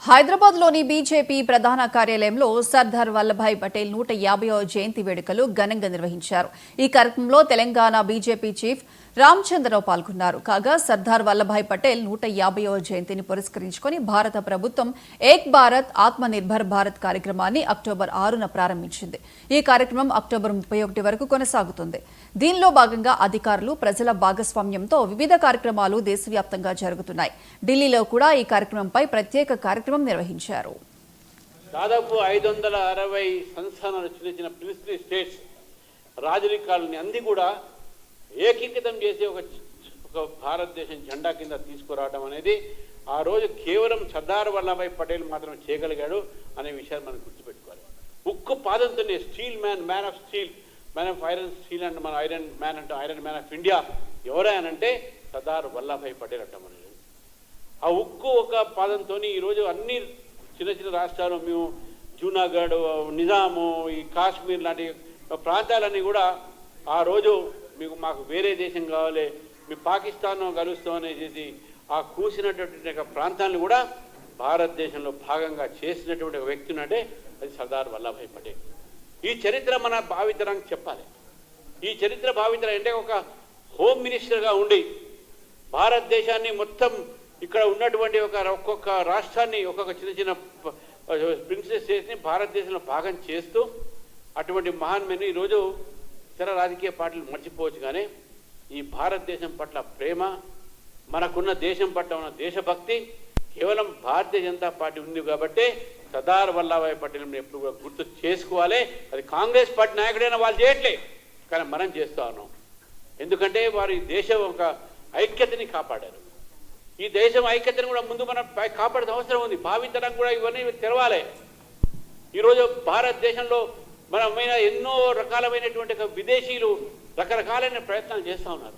హైదరాబాద్లోని బీజేపీ ప్రధాన కార్యాలయంలో సర్దార్ వల్లభాయ్ పటేల్ 150వ జయంతి వేడుకలు ఘనంగా నిర్వహించారు. ఈ కార్యక్రమంలో తెలంగాణ బీజేపీ చీఫ్ రామచంద్రరావు పాల్గొన్నారు. కాగా సర్దార్ వల్లభాయ్ పటేల్ 150వ జయంతిని పురస్కరించుకుని భారత ప్రభుత్వం ఏక్ భారత్ ఆత్మ నిర్భర్ భారత్ కార్యక్రమాన్ని అక్టోబర్ 6న ప్రారంభించింది. ఈ కార్యక్రమం అక్టోబర్ 31 వరకు కొనసాగుతుంది. దీనిలో భాగంగా అధికారులు, ప్రజల భాగస్వామ్యంతో వివిధ కార్యక్రమాలు దేశవ్యాప్తంగా జరుగుతున్నాయి. ఢిల్లీలో కూడా ఈ కార్యక్రమంపై ప్రత్యేక కార్యక్రమం నిర్వహించారు. దాదాపు 560 సంస్థానాలు చిన్న ప్రిన్సిపల్ స్టేట్స్ రాజరికాలని అన్ని కూడా ఏకీకృతం చేసి ఒక భారతదేశం జెండా కింద తీసుకురావడం అనేది ఆ రోజు కేవలం సర్దార్ వల్లభాయ్ పటేల్ మాత్రం చేయగలిగాడు అనే విషయాన్ని మనం గుర్తుపెట్టుకోవాలి. ఉక్కు పాదంతోనే steel man of steel, man of iron steel అంటే మన ఐరన్ మ్యాన్ ఆఫ్ ఇండియా ఎవరైనంటే సర్దార్ వల్లభాయ్ పటేల్ అంటాం. అనేది ఆ ఉక్కు ఒక పాదంతో ఈరోజు అన్ని చిన్న రాష్ట్రాలు, మేము జూనాగఢ్, నిజాము, ఈ కాశ్మీర్ లాంటి ప్రాంతాలన్నీ కూడా ఆ రోజు మాకు వేరే దేశం కావాలి, మీ పాకిస్తాన్ కలుస్తామని చేసి ఆ కూసినటువంటి ప్రాంతాలను కూడా భారతదేశంలో భాగంగా చేసినటువంటి ఒక వ్యక్తి అంటే అది సర్దార్ వల్లభాయ్ పటేల్. ఈ చరిత్ర మన భావితరానికి చెప్పాలి. ఈ చరిత్ర భావితరం అంటే ఒక హోమ్ మినిస్టర్గా ఉండి భారతదేశాన్ని మొత్తం ఇక్కడ ఉన్నటువంటి ఒక్కొక్క రాష్ట్రాన్ని ఒక్కొక్క చిన్న ప్రిన్సెస్ స్టేట్స్ని భారతదేశంలో భాగం చేస్తూ అటువంటి మహాన్మని ఈరోజు ఇతర రాజకీయ పార్టీలు మర్చిపోవచ్చు, కానీ ఈ భారతదేశం పట్ల ప్రేమ, మనకున్న దేశం పట్ల ఉన్న దేశభక్తి కేవలం భారతీయ జనతా పార్టీ ఉంది కాబట్టి సర్దార్ వల్లభాయ్ పటేల్ని ఎప్పుడు కూడా గుర్తు చేసుకోవాలి. అది కాంగ్రెస్ పార్టీ నాయకుడైనా వాళ్ళు చేయట్లే, కానీ మనం చేస్తూ ఉన్నాం. ఎందుకంటే వారు ఈ దేశం ఒక ఐక్యతని కాపాడారు. ఈ దేశం ఐక్యతను కూడా ముందు మనం కాపాడే అవసరం ఉంది. భావితరం కూడా ఇవన్నీ తెరవాలి. ఈరోజు భారతదేశంలో మనమైన ఎన్నో రకాలమైనటువంటి విదేశీయులు రకరకాలైన ప్రయత్నాలు చేస్తూ ఉన్నారు.